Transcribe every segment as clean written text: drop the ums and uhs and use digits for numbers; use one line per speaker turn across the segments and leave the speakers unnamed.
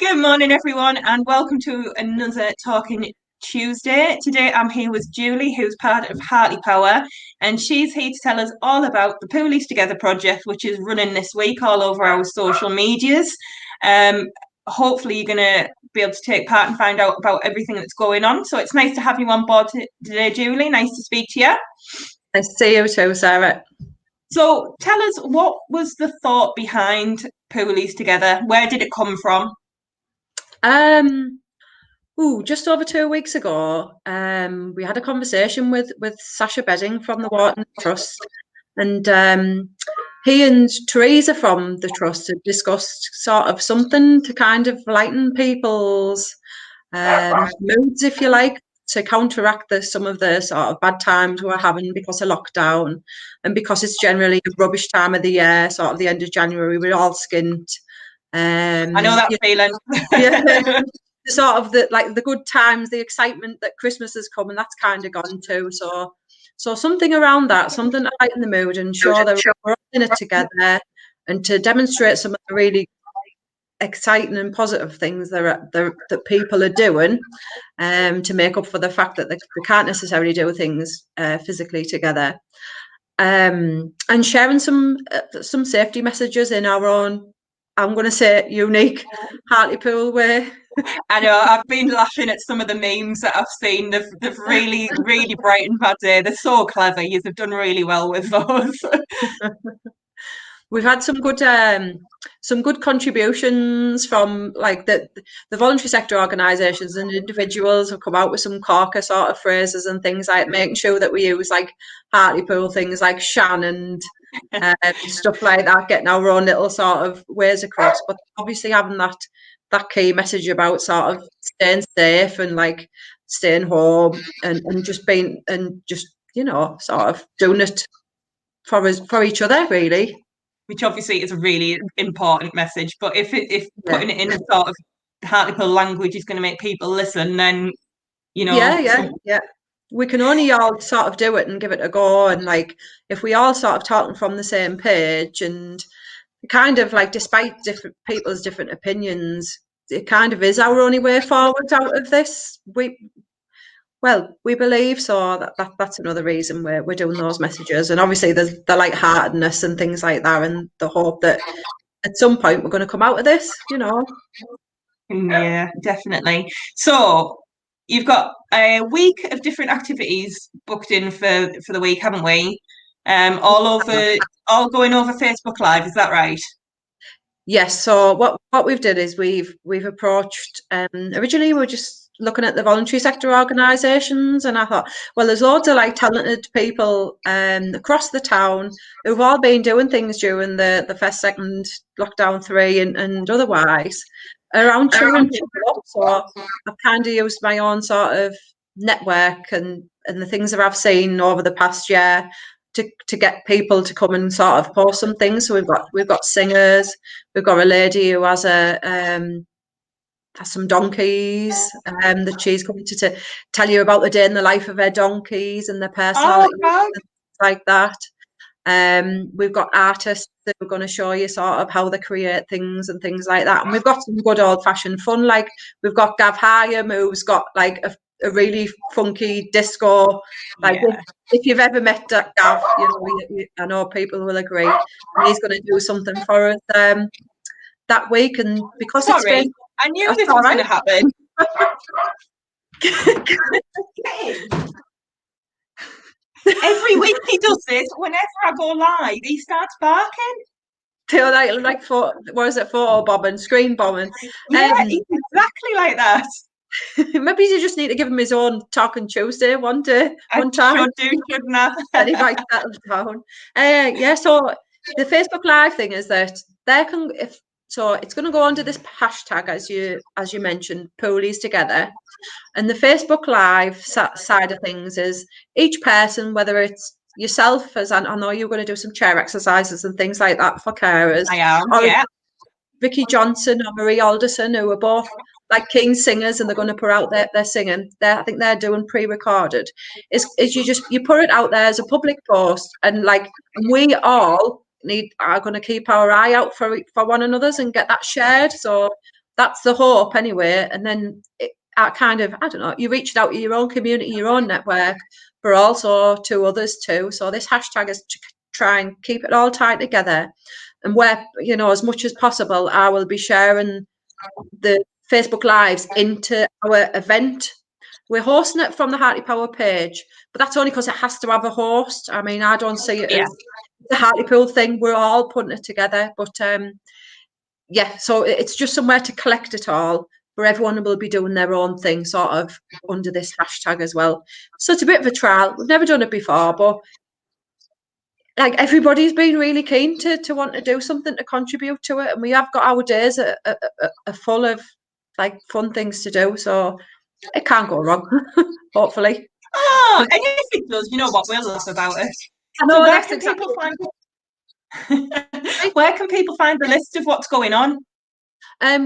Good morning, everyone, and welcome to another Talking Tuesday. Today, I'm here with Julie, who's part of Hartley Power, and she's here to tell us all about the Poolies Together project, which is running this week all over our social medias. Um, Hopefully, you're going to be able to take part and find out about everything that's going on. So it's nice to have you on board today, Julie. Nice to speak to you.
Nice to see you too, Sarah.
So tell us, what was the thought behind Poolies Together? Where did it come from?
Just over 2 weeks ago, we had a conversation with Sasha Bedding from the Wharton Trust, and he and Teresa from the Trust had discussed sort of something to kind of lighten people's moods, if you like, to counteract some of the sort of bad times we're having because of lockdown, and because it's generally a rubbish time of the year, sort of the end of January, we're all skint.
I know that feeling.
Yeah. Sort of the good times, the excitement that Christmas has come, and that's kind of gone too. So something around that, something to lighten the mood and show that we're all in it together, and to demonstrate some of the really exciting and positive things that people are doing, to make up for the fact that they can't necessarily do things physically together, and sharing some safety messages in our own, I'm going to say, unique Hartlepool way.
I know, I've been laughing at some of the memes that I've seen. They've really, really brightened my day. They're so clever. You've done really well with those.
We've had some good contributions from like the voluntary sector organisations, and individuals have come out with some corker sort of phrases and things, like making sure that we use like Hartlepool things like Shan and stuff like that, getting our own little sort of ways across. But obviously having that key message about sort of staying safe and like staying home, and just being, and just, sort of doing it for each other, really.
Which obviously is a really important message. But if putting it in a sort of Hartlepool language is going to make people listen, then
yeah. We can only all sort of do it and give it a go, and like if we all sort of talking from the same page, and kind of like, despite different people's different opinions, it kind of is our only way forward out of this. We believe so. That's another reason we're doing those messages, and obviously there's the lightheartedness and things like that, and the hope that at some point we're going to come out of this.
Yeah, definitely. So you've got a week of different activities booked in for the week, haven't we? All going over Facebook Live. Is that right?
Yes. So what we've did is we've approached. Originally, we were just looking at the voluntary sector organisations, and I thought, well, there's loads of like talented people across the town who've all been doing things during the first, second lockdown, 3, and otherwise around cheering people up. So I've kind of used my own sort of network and the things that I've seen over the past year to get people to come and sort of post some things. So we've got singers, we've got a lady who has some donkeys, that she's coming to tell you about the day in the life of her donkeys and their personality, and things like that. We've got artists that are going to show you sort of how they create things and things like that. And we've got some good old-fashioned fun, like we've got Gav Hyam, who's got like a really funky disco, like if you've ever met Gav, I know people will agree, and he's going to do something for us that week. And because it's been,
I knew this was going to happen. Every week he does this. Whenever I go live, he starts barking.
Like what is it, photo bombing, screen bombing?
Yeah, exactly like that.
Maybe you just need to give him his own Talking Tuesday one time.
Shouldn't I?
And he might settle down. Yeah. So the Facebook Live thing is that it's going to go under this hashtag, as you mentioned, Poolies Together. And the Facebook Live side of things is each person, whether it's yourself, as I know you're going to do some chair exercises and things like that for carers.
I am,
or
yeah.
Vicky Johnson or Marie Alderson, who are both like keen singers, and they're going to put out their singing. I think they're doing pre-recorded. Is you put it out there as a public post, and like we all are going to keep our eye out for one another's and get that shared. So that's the hope anyway. And then I don't know, you reach out to your own community, your own network, but also to others too. So this hashtag is to try and keep it all tied together. And where, as much as possible, I will be sharing the Facebook Lives into our event. We're hosting it from the Hartley Power page, but that's only because it has to have a host. I mean, I don't see it as the Hartlepool thing. We're all putting it together, but so it's just somewhere to collect it all, where everyone will be doing their own thing sort of under this hashtag as well. So it's a bit of a trial. We've never done it before, but like everybody's been really keen to want to do something to contribute to it, and we have got our days are full of like fun things to do, so it can't go wrong. Hopefully.
Oh, and if it does, you know what we'll love about it.
I know,
so
that's exactly.
Where can people find the list of what's going on?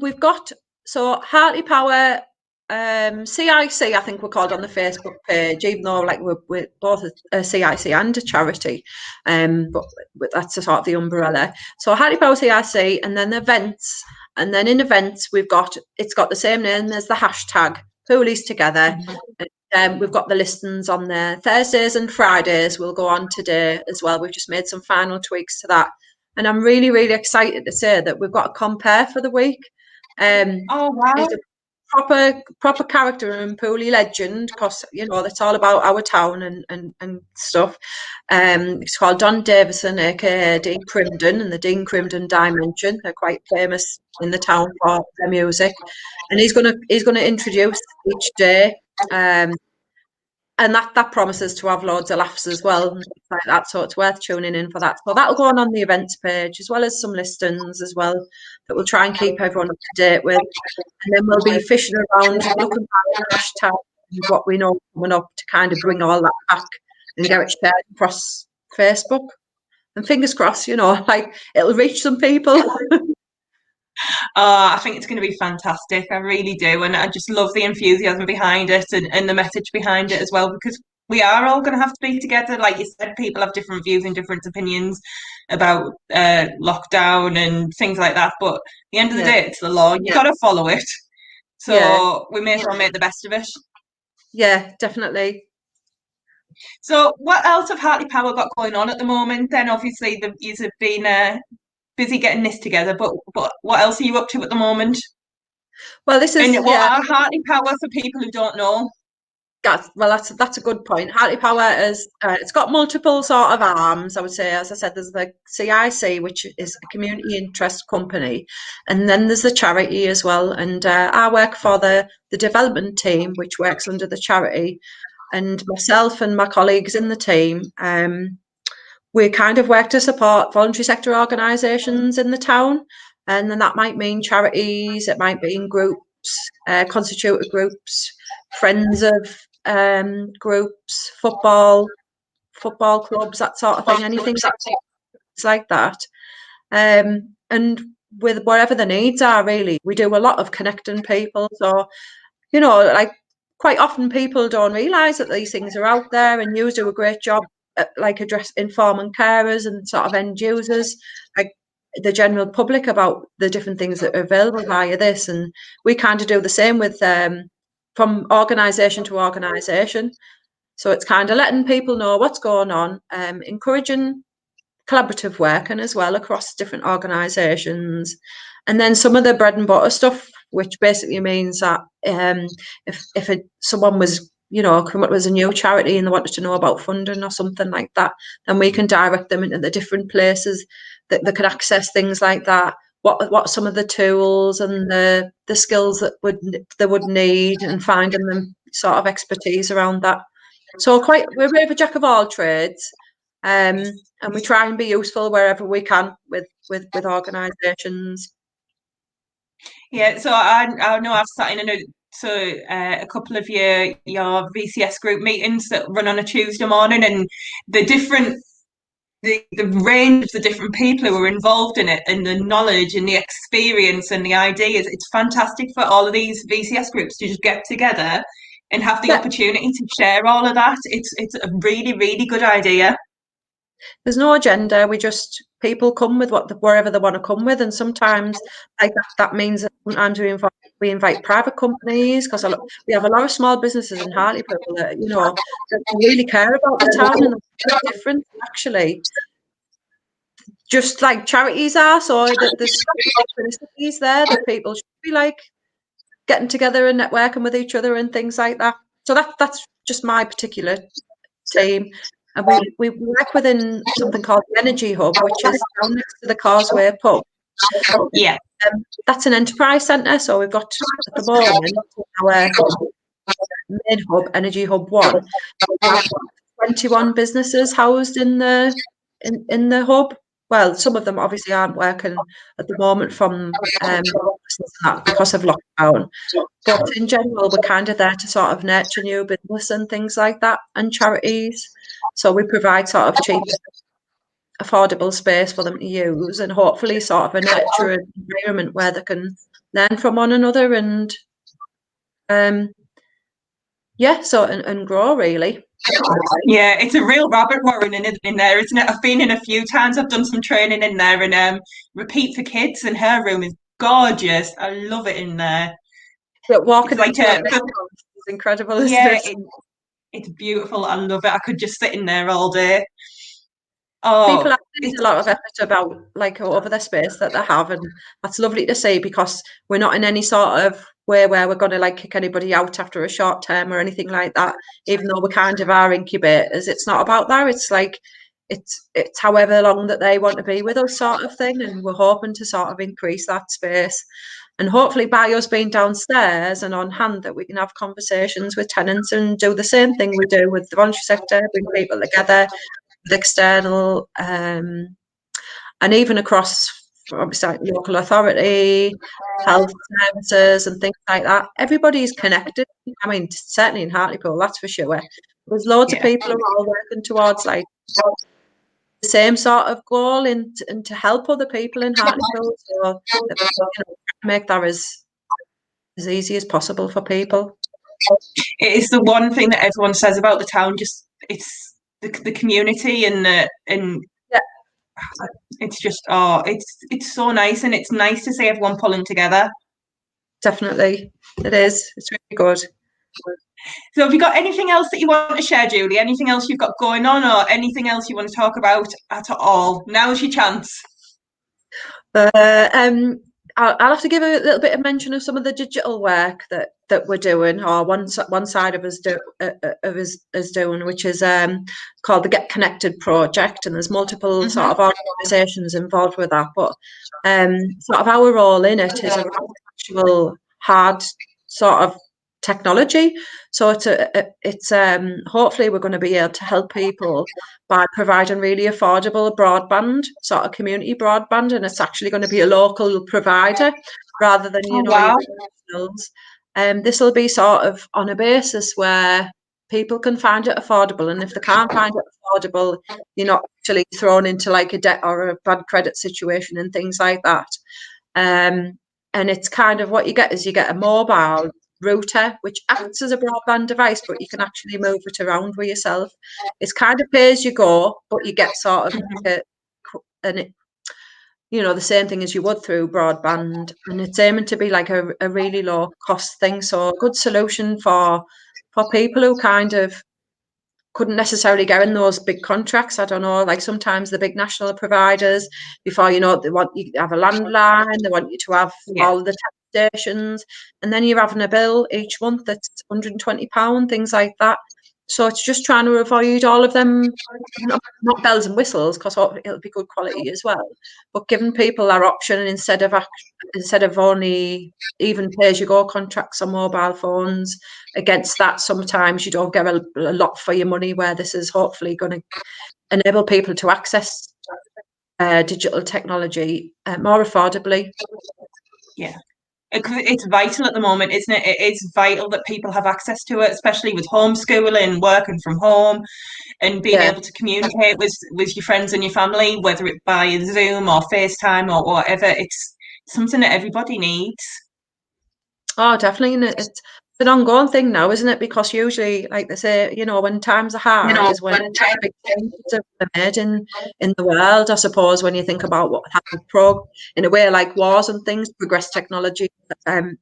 We've got Hartley Power CIC, I think we're called on the Facebook page, even though like we're both a CIC and a charity, but that's a sort of the umbrella. So Hartley Power CIC, and then events, and then in events it's got the same name as the hashtag Poolies Together. We've got the listings on there. Thursdays and Fridays will go on today as well. We've just made some final tweaks to that, and I'm really, really excited to say that we've got a compare for the week.
Oh wow!
It's a proper character and Poolie legend, because that's all about our town and stuff. It's called Don Davison, aka Dean Crimden, and the Dean Crimden Dimension. They're quite famous in the town for their music, and he's gonna introduce each day. And that promises to have loads of laughs as well, and like that. So it's worth tuning in for that. So that'll go on the events page, as well as some listings as well that we'll try and keep everyone up to date with. And then we'll be fishing around, looking at hashtags and what we know coming up to kind of bring all that back and get it shared across Facebook. And fingers crossed, like it'll reach some people.
I think it's going to be fantastic. I really do. And I just love the enthusiasm behind it and the message behind it as well, because we are all going to have to be together. Like you said, people have different views and different opinions about lockdown and things like that. But at the end of the day, it's the law. You've got to follow it. So we may as well make the best of it.
Yeah, definitely.
So what else have Hartley Power got going on at the moment? Then obviously you've been busy getting this together, but what else are you up to at the moment?
Well, this is
what are Hartley Power for people who don't know?
That's a good point. Hartley Power is it's got multiple sort of arms, I would say. As I said, there's the CIC, which is a community interest company, and then there's the charity as well. And I work for the development team, which works under the charity, and myself and my colleagues in the team, we kind of work to support voluntary sector organisations in the town, and then that might mean charities, it might mean groups, constituted groups, friends of groups, football clubs, that sort of thing, anything like that. And with whatever the needs are, really, we do a lot of connecting people. So, like quite often people don't realise that these things are out there, and you do a great job at like informing carers and sort of end users, like the general public, about the different things that are available via this. And we kind of do the same with from organisation to organisation. So it's kind of letting people know what's going on, encouraging collaborative working as well across different organisations. And then some of the bread and butter stuff, which basically means that if someone was, come up with a new charity and they wanted to know about funding or something like that, then we can direct them into the different places that they could access things like that. What some of the tools and the skills that they would need, and finding them sort of expertise around that. So we're a bit of a jack of all trades, and we try and be useful wherever we can with organisations.
Yeah, so I know I've sat in a couple of your VCS group meetings that run on a Tuesday morning, and the range of the different people who are involved in it, and the knowledge and the experience and the ideas. It's fantastic for all of these VCS groups to just get together and have the opportunity to share all of that. It's a really, really good idea.
There's no agenda. people come with wherever they want to come with, and sometimes like that means that sometimes we invite private companies, because we have a lot of small businesses in Hartlepool that that really care about the town and the difference actually, just like charities are. So that there's synchronicities there that people should be like getting together and networking with each other and things like that. So that's just my particular team. And we work within something called the Energy Hub, which is down next to the Causeway pub.
Yeah.
That's an enterprise centre. So we've got at the moment our main hub, Energy Hub 1, 21 businesses housed in the hub. Well, some of them obviously aren't working at the moment from because of lockdown. But in general, we're kind of there to sort of nurture new business and things like that, and charities. So we provide sort of cheap, affordable space for them to use, and hopefully sort of a nurturing environment where they can learn from one another and and grow really.
Yeah, it's a real rabbit warren in there, isn't it? I've been in a few times. I've done some training in there, and Repeat for Kids, and her room is gorgeous. I love it in there.
But walking
It's like
is incredible, isn't
yeah,
it?
it's beautiful. I love it. I could just sit in there all day.
People
Oh,
have made a lot of effort about like over the space that they have, and that's lovely to see, because we're not in any sort of way where we're going to like kick anybody out after a short term or anything like that. Even though we kind of are incubators, it's not about that. It's like it's however long that they want to be with us, sort of thing, and we're hoping to sort of increase that space. And hopefully by us being downstairs and on hand, that we can have conversations with tenants and do the same thing we do with the voluntary sector, bring people together with external and even across obviously like local authority, health services and things like that. Everybody's connected. I mean, certainly in Hartlepool, that's for sure. There's loads of people who are all working towards like the same sort of goal and to help other people in Hartlepool, so make that as easy as possible for people.
it is the one thing that everyone says about the town. Just it's the community and
yeah.
It's just it's so nice, and it's nice to see everyone pulling together.
Definitely, it is. It's really good.
So have you got anything else that you want to share, Julie? Anything else you've got going on, or anything else you want to talk about at all? Now's your chance.
I'll have to give a little bit of mention of some of the digital work that we're doing, or one side of us doing, which is called the Get Connected project, and there's multiple sort of organisations involved with that. But sort of our role in it is around actual hard sort of technology. So it's hopefully we're going to be able to help people by providing really affordable broadband, sort of community broadband, and it's actually going to be a local provider rather than this will be sort of on a basis where people can find it affordable, and if they can't find it affordable, you're not actually thrown into like a debt or a bad credit situation and things like that. And it's kind of what you get is you get a mobile router which acts as a broadband device, but you can actually move it around with yourself. It's kind of pay as you go, but you get sort of the same thing as you would through broadband, and it's aiming to be like a really low cost thing, so a good solution for people who kind of couldn't necessarily get in those big contracts. I don't know, like sometimes the big national providers, before they want you to have a landline, they want you to have all of the stations, and then you're having a bill each month that's £120, things like that. So it's just trying to avoid all of them, not bells and whistles, because it'll be good quality as well, but giving people that option instead of only even pay-as-you-go contracts on mobile phones. Against that, sometimes you don't get a lot for your money, where this is hopefully going to enable people to access digital technology more affordably.
Yeah. It's vital at the moment, isn't it? It is vital that people have access to it, especially with homeschooling, working from home, and being able to communicate with your friends and your family, whether it by Zoom or FaceTime or whatever. It's something that everybody needs.
Oh, definitely. And an ongoing thing now, isn't it? Because usually, like they say, when times are hard is when big changes are made in the world. I suppose when you think about what happened, in a way, like wars and things, progress technology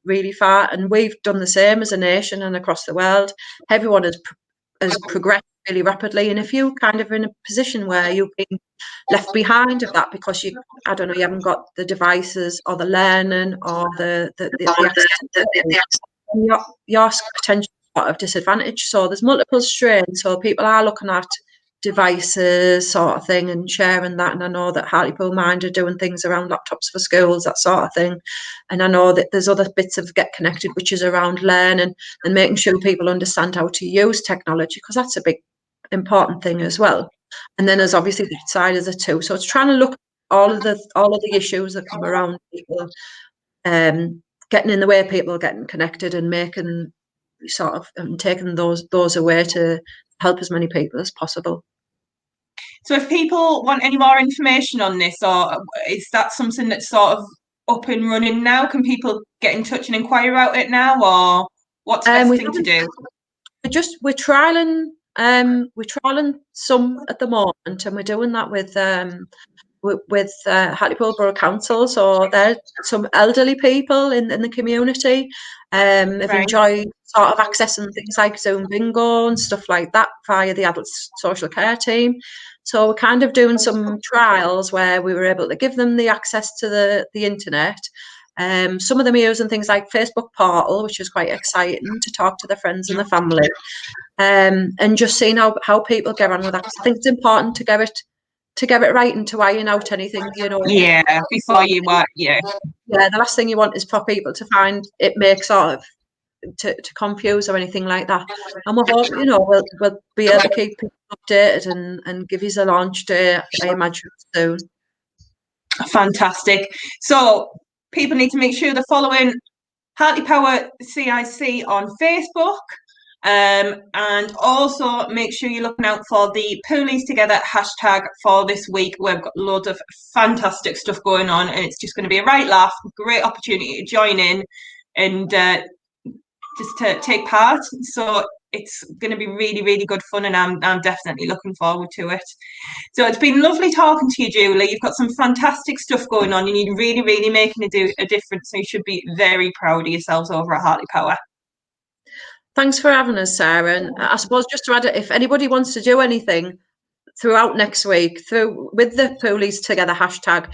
really far, and we've done the same as a nation and across the world. Everyone has progressed really rapidly, and if you kind of in a position where you've been left behind of that because you haven't got the devices or the learning or the access, you're potentially sort of disadvantaged. So there's multiple strains. So people are looking at devices sort of thing and sharing that. And I know that Hartlepool Mind are doing things around laptops for schools, that sort of thing. And I know that there's other bits of Get Connected, which is around learning and making sure people understand how to use technology, because that's a big important thing as well. And then there's obviously that side of the two. So it's trying to look at all of the issues that come around people, getting in the way of people getting connected and making sort of taking those away to help as many people as possible.
So if people want any more information on this, or is that something that's sort of up and running now? Can people get in touch and inquire about it now, or what's the best thing to do?
We're trialing some at the moment, and we're doing that with Hartlepool Borough Council. So there's some elderly people in the community have enjoyed sort of accessing things like Zoom bingo and stuff like that via the adult social care team. So we're kind of doing some trials where we were able to give them the access to the internet. Some of them are using things like Facebook Portal, which is quite exciting to talk to their friends and the family, and just seeing how people get on with that. I think it's important to get it right and to iron out anything,
Yeah, before you work, yeah.
Yeah, the last thing you want is for people to find it makes sort of to confuse or anything like that. And we'll hope, we'll be able to keep people updated and give you a launch day, I imagine, soon.
Fantastic. So people need to make sure they're following Hartley Power CIC on Facebook. And also make sure you're looking out for the Poolies Together hashtag for this week. We've got loads of fantastic stuff going on, and it's just going to be a right laugh, great opportunity to join in and just to take part. So it's going to be really, really good fun, and I'm definitely looking forward to it. So it's been lovely talking to you, Julie. You've got some fantastic stuff going on, and you're really, really making a difference. So you should be very proud of yourselves over at Hartley Power.
Thanks for having us, Sarah. And I suppose just to add it, if anybody wants to do anything throughout next week with the Poolies Together hashtag,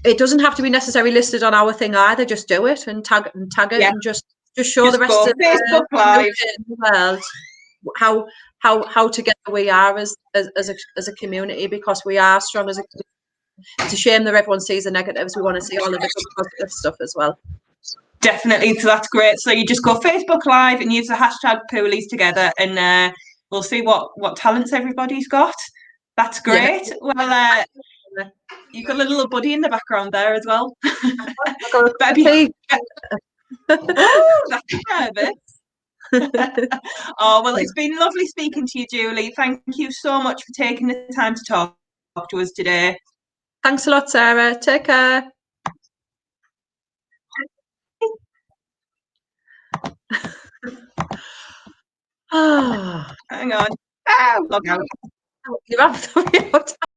it doesn't have to be necessarily listed on our thing either. Just do it and tag it and just show the rest of
Facebook Live
the world how together we are as a community, because we are strong as a community. It's a shame that everyone sees the negatives. We want to see all of the positive stuff as well.
Definitely. So that's great. So you just go Facebook Live and use the hashtag Poolies Together, and we'll see what talents everybody's got. That's great. Yeah. Well, you've got a little buddy in the background there as well. Oh, that's nervous. Oh, well, it's been lovely speaking to you, Julie. Thank you so much for taking the time to talk to us today.
Thanks a lot, Sarah. Take care.
Hang on. Oh, log out.
You're absolutely